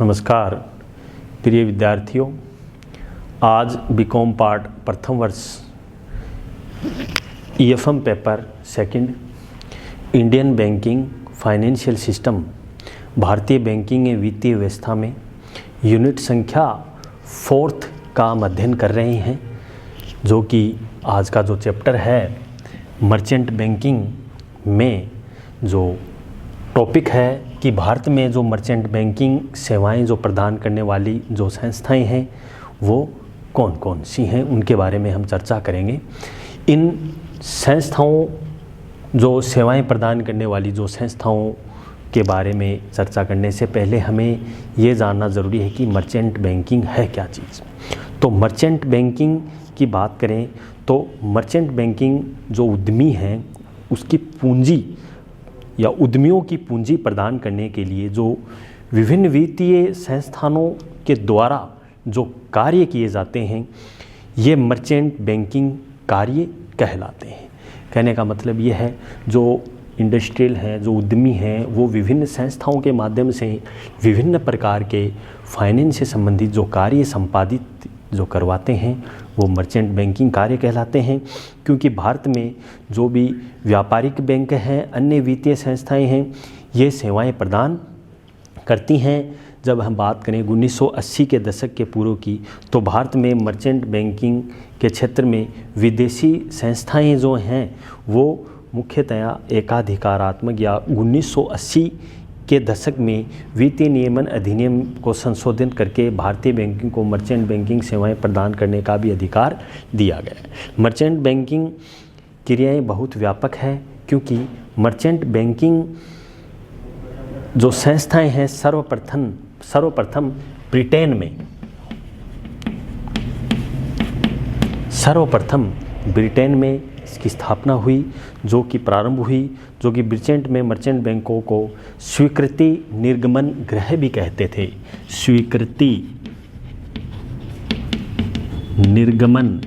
नमस्कार प्रिय विद्यार्थियों, आज बीकॉम पार्ट प्रथम वर्ष EFM paper second Indian banking financial system भारतीय बैंकिंग एवं वित्तीय व्यवस्था में यूनिट संख्या 4th का अध्ययन कर रहे हैं, जो कि आज का जो चैप्टर है मर्चेंट बैंकिंग में जो टॉपिक है कि भारत में जो मर्चेंट बैंकिंग सेवाएं जो प्रदान करने वाली जो संस्थाएं हैं वो कौन कौन सी हैं, उनके बारे में हम चर्चा करेंगे। इन संस्थाओं जो सेवाएं प्रदान करने वाली जो संस्थाओं के बारे में चर्चा करने से पहले हमें ये जानना ज़रूरी है कि मर्चेंट बैंकिंग है क्या चीज़। तो मर्चेंट बैंकिंग की बात करें तो मर्चेंट बैंकिंग जो उद्यमी हैं उसकी पूंजी या उद्यमियों की पूंजी प्रदान करने के लिए जो विभिन्न वित्तीय संस्थानों के द्वारा जो कार्य किए जाते हैं, ये मर्चेंट बैंकिंग कार्य कहलाते हैं। कहने का मतलब ये है, जो इंडस्ट्रियल हैं, जो उद्यमी हैं, वो विभिन्न संस्थाओं के माध्यम से विभिन्न प्रकार के फाइनेंस से संबंधित जो कार्य संपादित जो करवाते हैं वो मर्चेंट बैंकिंग कार्य कहलाते हैं। क्योंकि भारत में जो भी व्यापारिक बैंक हैं, अन्य वित्तीय संस्थाएं हैं, ये सेवाएं प्रदान करती हैं। जब हम बात करें 1980 के दशक के पूर्व की, तो भारत में मर्चेंट बैंकिंग के क्षेत्र में विदेशी संस्थाएं जो हैं वो मुख्यतया एकाधिकारात्मक या 1980 के दशक में वित्तीय नियमन अधिनियम को संशोधित करके भारतीय बैंकिंग को मर्चेंट बैंकिंग सेवाएं प्रदान करने का भी अधिकार दिया गया है। मर्चेंट बैंकिंग क्रियाएं बहुत व्यापक है, क्योंकि मर्चेंट बैंकिंग जो संस्थाएं हैं सर्वप्रथम ब्रिटेन में इसकी स्थापना हुई, जो कि प्रारंभ हुई, जो कि ब्रिटेन में मर्चेंट बैंकों को स्वीकृति निर्गमन गृह भी कहते थे। स्वीकृति निर्गमन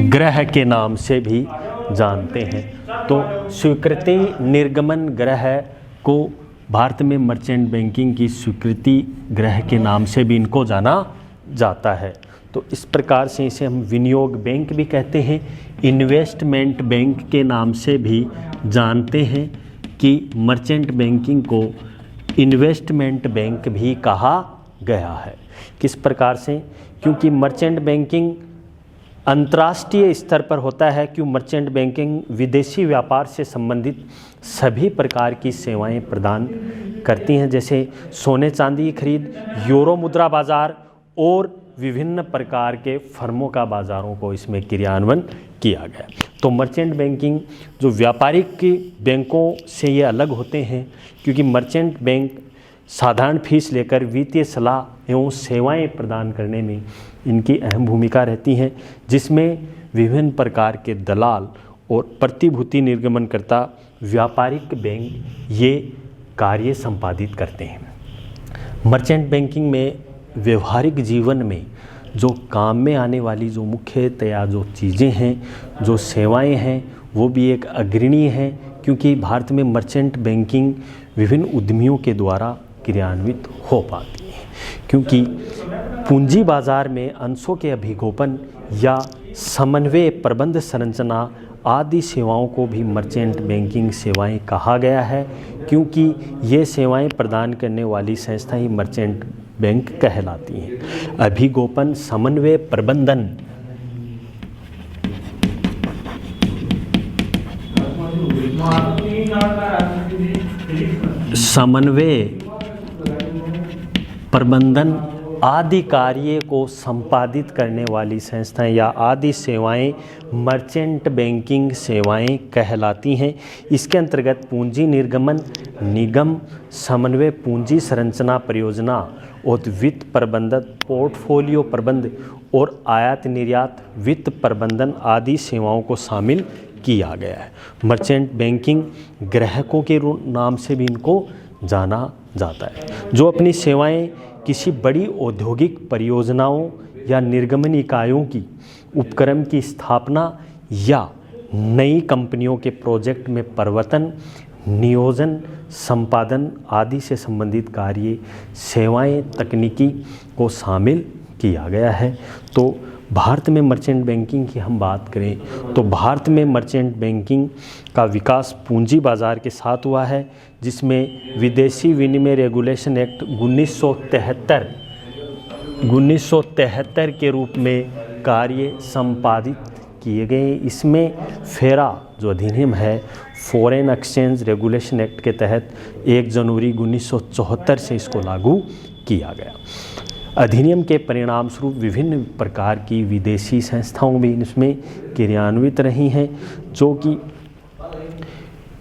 गृह के नाम से भी जानते हैं। तो स्वीकृति निर्गमन गृह को भारत में मर्चेंट बैंकिंग की स्वीकृति गृह के नाम से भी इनको जाना जाता है। तो इस प्रकार से इसे हम विनियोग बैंक भी कहते हैं, इन्वेस्टमेंट बैंक के नाम से भी जानते हैं कि मर्चेंट बैंकिंग को इन्वेस्टमेंट बैंक भी कहा गया है। किस प्रकार से? क्योंकि मर्चेंट बैंकिंग अंतर्राष्ट्रीय स्तर पर होता है, क्यों मर्चेंट बैंकिंग विदेशी व्यापार से संबंधित सभी प्रकार की सेवाएं प्रदान करती हैं, जैसे सोने चांदी की खरीद, यूरो मुद्रा बाजार और विभिन्न प्रकार के फर्मों का बाज़ारों को इसमें क्रियान्वयन किया गया। तो मर्चेंट बैंकिंग जो व्यापारिक बैंकों से ये अलग होते हैं, क्योंकि मर्चेंट बैंक साधारण फीस लेकर वित्तीय सलाह एवं सेवाएं प्रदान करने में इनकी अहम भूमिका रहती है, जिसमें विभिन्न प्रकार के दलाल और प्रतिभूति निर्गमनकर्ता व्यापारिक बैंक ये कार्य संपादित करते हैं। मर्चेंट बैंकिंग में व्यवहारिक जीवन में जो काम में आने वाली जो मुख्यतया जो चीज़ें हैं, जो सेवाएं हैं, वो भी एक अग्रणी है, क्योंकि भारत में मर्चेंट बैंकिंग विभिन्न उद्यमियों के द्वारा क्रियान्वित हो पाती है। क्योंकि पूंजी बाजार में अंशों के अभिगोपन या समन्वय प्रबंध संरचना आदि सेवाओं को भी मर्चेंट बैंकिंग सेवाएं कहा गया है, क्योंकि ये सेवाएं प्रदान करने वाली संस्था ही मर्चेंट बैंक कहलाती हैं। अभिगोपन, समन्वय, प्रबंधन, प्रबंधन आदि कार्य को संपादित करने वाली संस्थाएं या आदि सेवाएं मर्चेंट बैंकिंग सेवाएं कहलाती हैं। इसके अंतर्गत पूंजी निर्गमन, निगम, समन्वय, पूंजी संरचना परियोजना और वित्त प्रबंधन, पोर्टफोलियो प्रबंध और आयात निर्यात वित्त प्रबंधन आदि सेवाओं को शामिल किया गया है। मर्चेंट बैंकिंग ग्राहकों के नाम से भी इनको जाना जाता है, जो अपनी सेवाएं किसी बड़ी औद्योगिक परियोजनाओं या निर्गमन इकाइयों की उपक्रम की स्थापना या नई कंपनियों के प्रोजेक्ट में परिवर्तन, नियोजन, संपादन आदि से संबंधित कार्य, सेवाएं, तकनीकी को शामिल किया गया है। तो भारत में मर्चेंट बैंकिंग की हम बात करें तो भारत में मर्चेंट बैंकिंग का विकास पूंजी बाजार के साथ हुआ है, जिसमें विदेशी विनिमय रेगुलेशन एक्ट 1973 के रूप में कार्य संपादित किए गए। इसमें फेरा जो अधिनियम है, फॉरेन एक्सचेंज रेगुलेशन एक्ट के तहत 1 जनवरी 1974 से इसको लागू किया गया। अधिनियम के परिणाम स्वरूप विभिन्न प्रकार की विदेशी संस्थाओं भी इसमें क्रियान्वित रही हैं, जो कि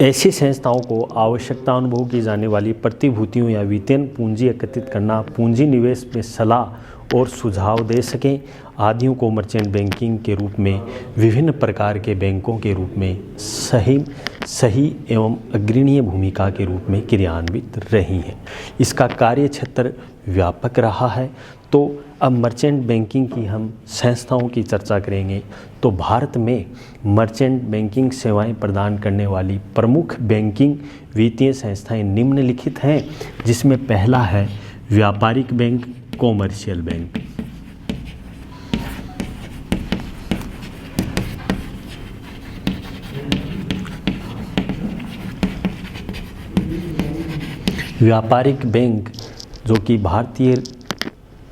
ऐसी संस्थाओं को आवश्यकता अनुभव की जाने वाली प्रतिभूतियों या वित्तीय पूंजी एकत्रित करना, पूंजी निवेश में सलाह और सुझाव दे सकें आदियों को मर्चेंट बैंकिंग के रूप में विभिन्न प्रकार के बैंकों के रूप में सही एवं अग्रणीय भूमिका के रूप में क्रियान्वित रही हैं। इसका कार्य क्षेत्र व्यापक रहा है। तो अब मर्चेंट बैंकिंग की हम संस्थाओं की चर्चा करेंगे। तो भारत में मर्चेंट बैंकिंग सेवाएं प्रदान करने वाली प्रमुख बैंकिंग वित्तीय संस्थाएं निम्नलिखित हैं, जिसमें पहला है व्यापारिक बैंक, कॉमर्शियल बैंक। व्यापारिक बैंक जो कि भारतीय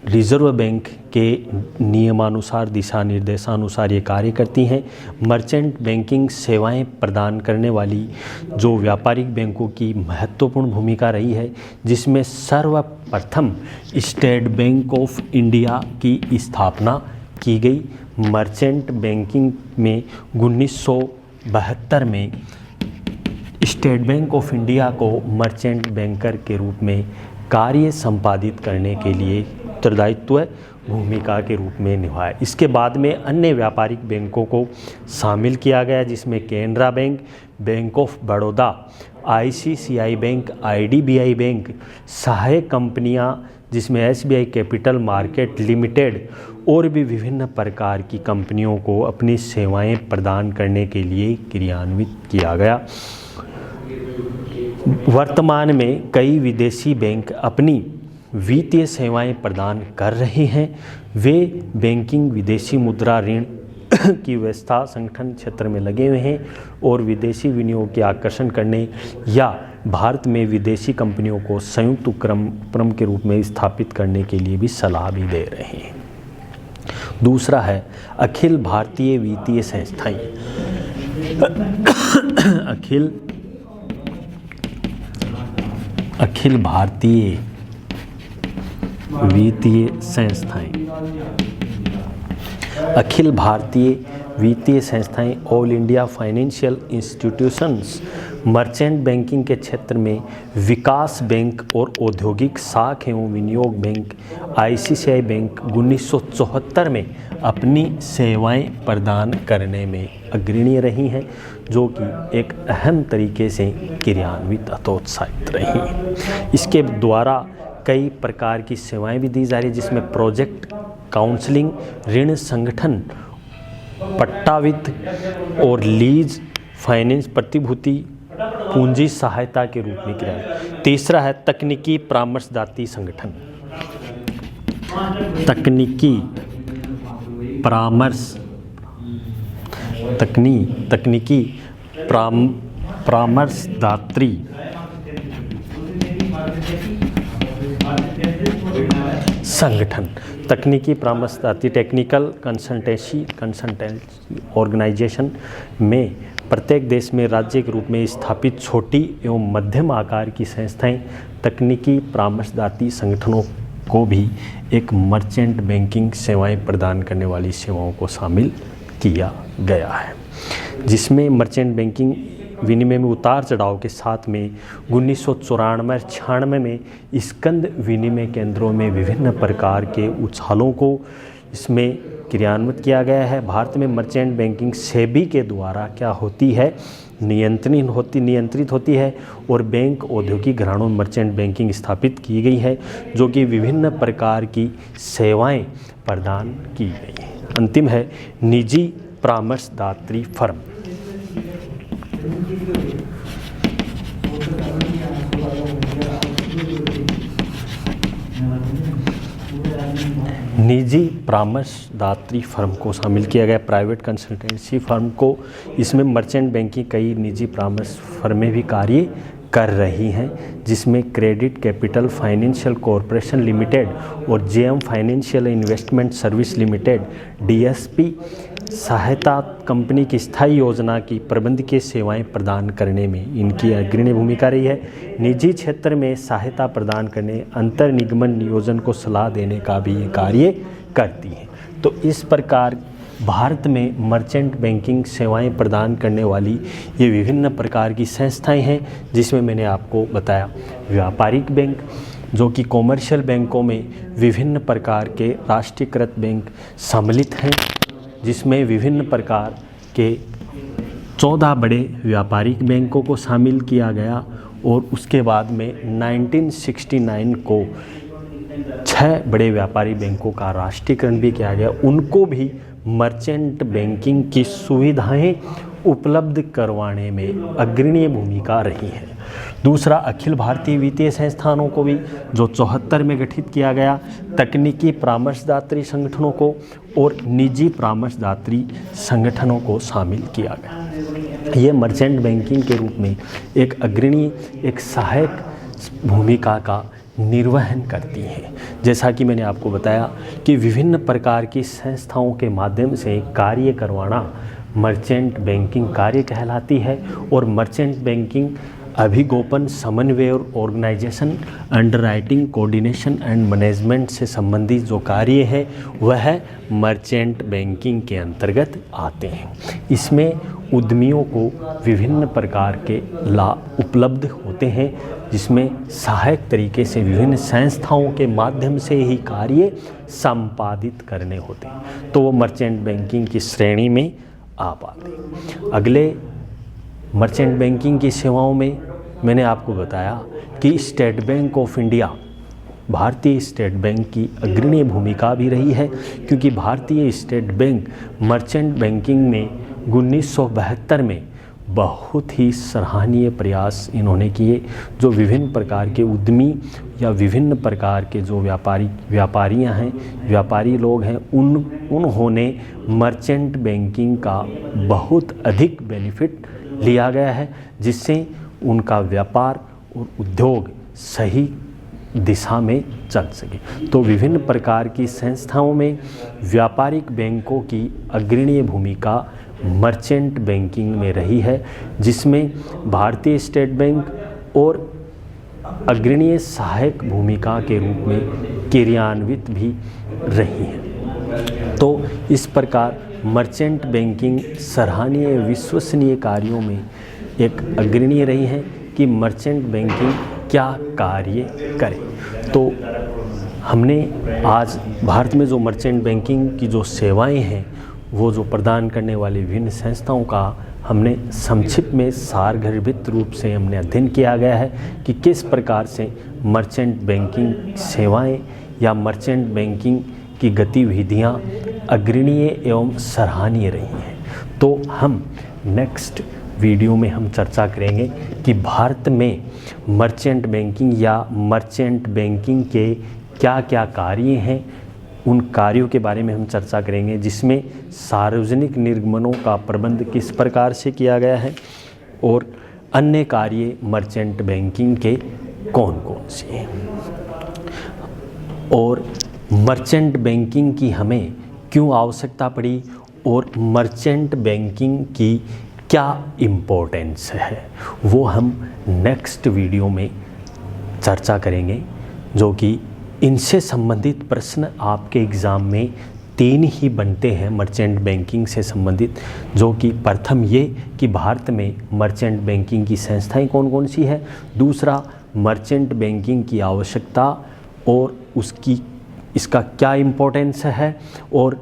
रिजर्व बैंक के नियमानुसार, दिशा निर्देशानुसार ये कार्य करती हैं। मर्चेंट बैंकिंग सेवाएं प्रदान करने वाली जो व्यापारिक बैंकों की महत्वपूर्ण भूमिका रही है, जिसमें सर्वप्रथम स्टेट बैंक ऑफ इंडिया की स्थापना की गई। मर्चेंट बैंकिंग में 1972 में स्टेट बैंक ऑफ इंडिया को मर्चेंट बैंकर के रूप में कार्य संपादित करने के लिए उत्तरदायित्व भूमिका के रूप में निभाया। इसके बाद में अन्य व्यापारिक बैंकों को शामिल किया गया, जिसमें Canara bank, bank of Baroda, ICICI bank, IDBI bank, सहायक कंपनियां जिसमें SBI कैपिटल मार्केट लिमिटेड और भी विभिन्न प्रकार की कंपनियों को अपनी सेवाएं प्रदान करने के लिए क्रियान्वित किया गया। वर्तमान में कई विदेशी बैंक अपनी वित्तीय सेवाएं प्रदान कर रहे हैं। वे बैंकिंग, विदेशी मुद्रा ऋण की व्यवस्था संगठन क्षेत्र में लगे हुए हैं और विदेशी विनियोग के आकर्षण करने या भारत में विदेशी कंपनियों को संयुक्त उपक्रम के रूप में स्थापित करने के लिए भी सलाह भी दे रहे हैं। दूसरा है अखिल भारतीय वित्तीय संस्थाएं। अखिल भारतीय वित्तीय संस्थाएं। अखिल भारतीय वित्तीय संस्थाएं all India financial institutions merchant banking के क्षेत्र में विकास बैंक और औद्योगिक साख एवं विनियोग बैंक ICICI बैंक 1974 में अपनी सेवाएं प्रदान करने में अग्रणी रही हैं, जो कि एक अहम तरीके से क्रियान्वित हतोत्साहित रही हैं। इसके द्वारा कई प्रकार की सेवाएं भी दी जा रही है, जिसमें प्रोजेक्ट काउंसलिंग, ऋण संगठन, पट्टा वित्त और लीज फाइनेंस, प्रतिभूति पूंजी सहायता के रूप में किया। तीसरा है तकनीकी परामर्शदात्री संगठन। तकनीकी परामर्शदात्री संगठन। तकनीकी परामर्शदात्री टेक्निकल कंसल्टेंसी ऑर्गेनाइजेशन में प्रत्येक देश में राज्य के रूप में स्थापित छोटी एवं मध्यम आकार की संस्थाएं तकनीकी परामर्शदात्री संगठनों को भी एक मर्चेंट बैंकिंग सेवाएं प्रदान करने वाली सेवाओं को शामिल किया गया है, जिसमें मर्चेंट बैंकिंग विनिमय में उतार चढ़ाव के साथ में 1994-96 में स्कंद विनिमय केंद्रों में विभिन्न प्रकार के उछालों को इसमें क्रियान्वित किया गया है। भारत में मर्चेंट बैंकिंग सेबी के द्वारा क्या होती है, नियंत्रित होती है और बैंक औद्योगिक घरानों में मर्चेंट बैंकिंग स्थापित की गई है, जो कि विभिन्न प्रकार की सेवाएं प्रदान की गई हैं। अंतिम है निजी परामर्शदात्री फर्म। निजी परामर्शदात्री फर्म को शामिल किया गया, प्राइवेट कंसल्टेंसी फर्म को। इसमें मर्चेंट बैंकिंग कई निजी परामर्श फर्में भी कार्य कर रही हैं, जिसमें credit capital financial corporation limited और JM financial investment service limited DSP सहायता कंपनी की स्थायी योजना की प्रबंधकीय सेवाएं प्रदान करने में इनकी अग्रणी भूमिका रही है। निजी क्षेत्र में सहायता प्रदान करने, अंतर निगमन नियोजन को सलाह देने का भी ये कार्य करती है। तो इस प्रकार भारत में मर्चेंट बैंकिंग सेवाएं प्रदान करने वाली ये विभिन्न प्रकार की संस्थाएं हैं, जिसमें मैंने आपको बताया व्यापारिक बैंक, जो कि कॉमर्शियल बैंकों में विभिन्न प्रकार के राष्ट्रीयकृत बैंक सम्मिलित हैं, जिसमें विभिन्न प्रकार के 14 बड़े व्यापारिक बैंकों को शामिल किया गया और उसके बाद में 1969 को 6 बड़े व्यापारी बैंकों का राष्ट्रीयकरण भी किया गया। उनको भी मर्चेंट बैंकिंग की सुविधाएं उपलब्ध करवाने में अग्रणी भूमिका रही है। दूसरा, अखिल भारतीय वित्तीय संस्थानों को भी, जो 74 में गठित किया गया, तकनीकी परामर्शदात्री संगठनों को और निजी परामर्शदात्री संगठनों को शामिल किया गया। ये मर्चेंट बैंकिंग के रूप में एक अग्रणी, एक सहायक भूमिका का निर्वहन करती हैं। जैसा कि मैंने आपको बताया कि विभिन्न प्रकार की संस्थाओं के माध्यम से कार्य करवाना मर्चेंट बैंकिंग कार्य कहलाती है। और मर्चेंट बैंकिंग अभिगोपन, समन्वय और organisation, underwriting, coordination and management से संबंधित जो कार्य है वह मर्चेंट बैंकिंग के अंतर्गत आते हैं। इसमें उद्यमियों को विभिन्न प्रकार के लाभ उपलब्ध होते हैं, जिसमें सहायक तरीके से विभिन्न संस्थाओं के माध्यम से ही कार्य संपादित करने होते हैं, तो वो मर्चेंट बैंकिंग की श्रेणी में आ पाते हैं। अगले मर्चेंट बैंकिंग की सेवाओं में मैंने आपको बताया कि स्टेट बैंक ऑफ इंडिया, भारतीय स्टेट बैंक की अग्रणी भूमिका भी रही है, क्योंकि भारतीय स्टेट बैंक मर्चेंट बैंकिंग में 1972 में बहुत ही सराहनीय प्रयास इन्होंने किए। जो विभिन्न प्रकार के उद्यमी या विभिन्न प्रकार के जो व्यापारियां हैं, व्यापारी लोग हैं, उन्होंने मर्चेंट बैंकिंग का बहुत अधिक बेनिफिट लिया गया है, जिससे उनका व्यापार और उद्योग सही दिशा में चल सके। तो विभिन्न प्रकार की संस्थाओं में व्यापारिक बैंकों की अग्रणी भूमिका मर्चेंट बैंकिंग में रही है, जिसमें भारतीय स्टेट बैंक और अग्रणी सहायक भूमिका के रूप में क्रियान्वित भी रही है। तो इस प्रकार मर्चेंट बैंकिंग सराहनीय विश्वसनीय कार्यों में एक अग्रणी रही है कि मर्चेंट बैंकिंग क्या कार्य करे। तो हमने आज भारत में जो मर्चेंट बैंकिंग की जो सेवाएं हैं, वो जो प्रदान करने वाली विभिन्न संस्थाओं का हमने संक्षिप्त में सारगर्भित रूप से हमने अध्ययन किया गया है कि किस प्रकार से मर्चेंट बैंकिंग सेवाएं या मर्चेंट बैंकिंग की गतिविधियां अग्रणीय एवं सराहनीय रही हैं। तो हम नेक्स्ट वीडियो में हम चर्चा करेंगे कि भारत में मर्चेंट बैंकिंग या मर्चेंट बैंकिंग के क्या क्या कार्य हैं, उन कार्यों के बारे में हम चर्चा करेंगे, जिसमें सार्वजनिक निर्गमनों का प्रबंध किस प्रकार से किया गया है और अन्य कार्य मर्चेंट बैंकिंग के कौन कौन से हैं, और मर्चेंट बैंकिंग की हमें क्यों आवश्यकता पड़ी और मर्चेंट बैंकिंग की क्या इम्पोर्टेंस है, वो हम नेक्स्ट वीडियो में चर्चा करेंगे। जो कि इनसे संबंधित प्रश्न आपके एग्ज़ाम में 3 ही बनते हैं मर्चेंट बैंकिंग से संबंधित, जो कि प्रथम ये कि भारत में मर्चेंट बैंकिंग की संस्थाएं कौन कौन सी है, दूसरा मर्चेंट बैंकिंग की आवश्यकता और इसका क्या इम्पोर्टेंस है, और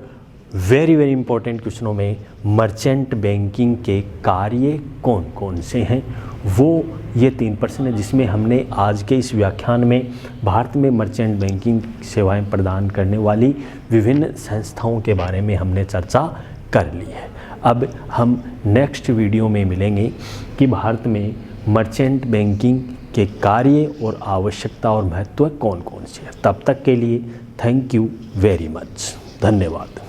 वेरी इम्पोर्टेंट क्वेश्चनों में मर्चेंट बैंकिंग के कार्य कौन कौन से हैं, वो ये 3 प्रश्न हैं, जिसमें हमने आज के इस व्याख्यान में भारत में मर्चेंट बैंकिंग सेवाएं प्रदान करने वाली विभिन्न संस्थाओं के बारे में हमने चर्चा कर ली है। अब हम नेक्स्ट वीडियो में मिलेंगे कि भारत में मर्चेंट बैंकिंग के कार्य और आवश्यकता और महत्व कौन कौन से हैं। तब तक के लिए थैंक यू वेरी मच, धन्यवाद।